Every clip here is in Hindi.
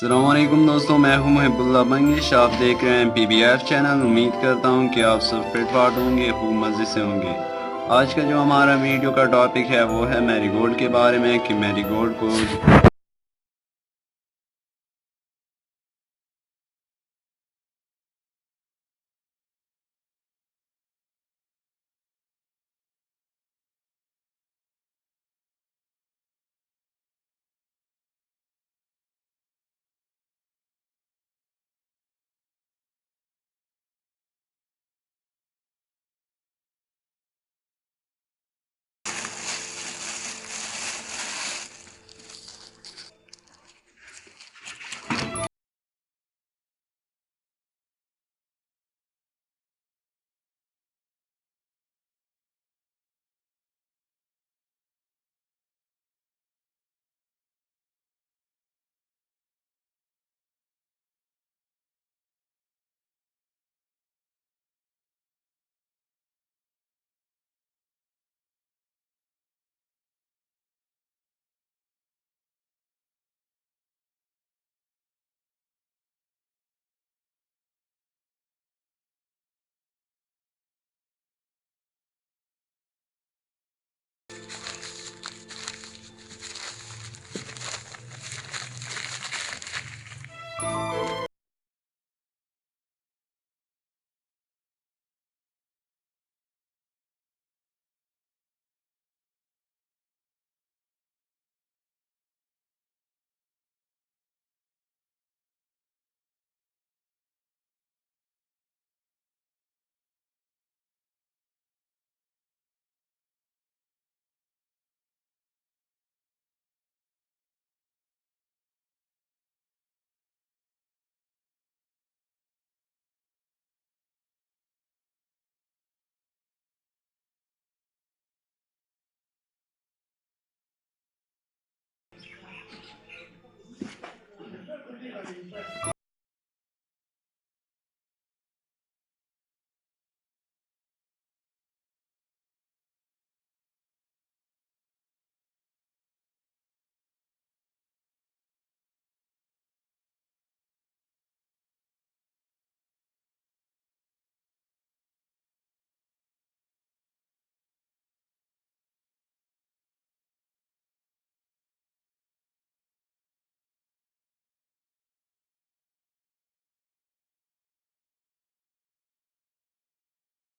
अस्सलामुअलैकुम दोस्तों, मैं हूं मुहिबुल्लाह बंगिश। आप देख रहे हैं PBF चैनल। उम्मीद करता हूं कि आप सब फिट फाट होंगे, खूब मज़े से होंगे। आज का जो हमारा वीडियो का टॉपिक है वो है मैरीगोल्ड के बारे में कि मैरीगोल्ड को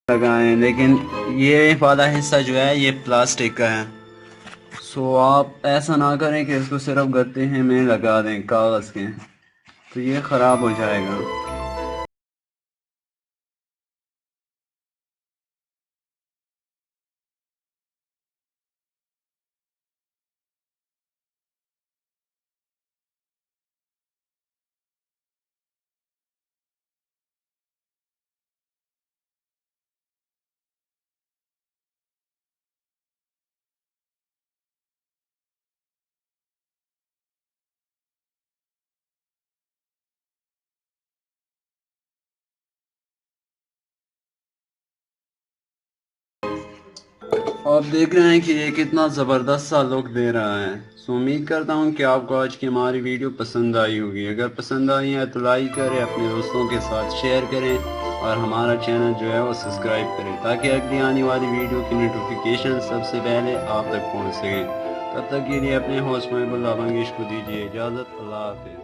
लगाएं, लेकिन ये वाला हिस्सा जो है ये प्लास्टिक का है। सो आप ऐसा ना करें कि इसको सिर्फ गत्ते हैं में लगा दें कागज़ के, तो ये ख़राब हो जाएगा। आप देख रहे हैं कि ये कितना ज़बरदस्त सा लुक दे रहा है। सो उम्मीद करता हूँ कि आपको आज की हमारी वीडियो पसंद आई होगी। अगर पसंद आई है तो लाइक करें, अपने दोस्तों के साथ शेयर करें और हमारा चैनल जो है वो सब्सक्राइब करें, ताकि अगली आने वाली वीडियो की नोटिफिकेशन सबसे पहले आप तक पहुँच सके। तब तक के लिए अपने होस्ट मुहिबुल्लाह बंगिश को दीजिए इजाज़त। अल्लाह हाफिज़।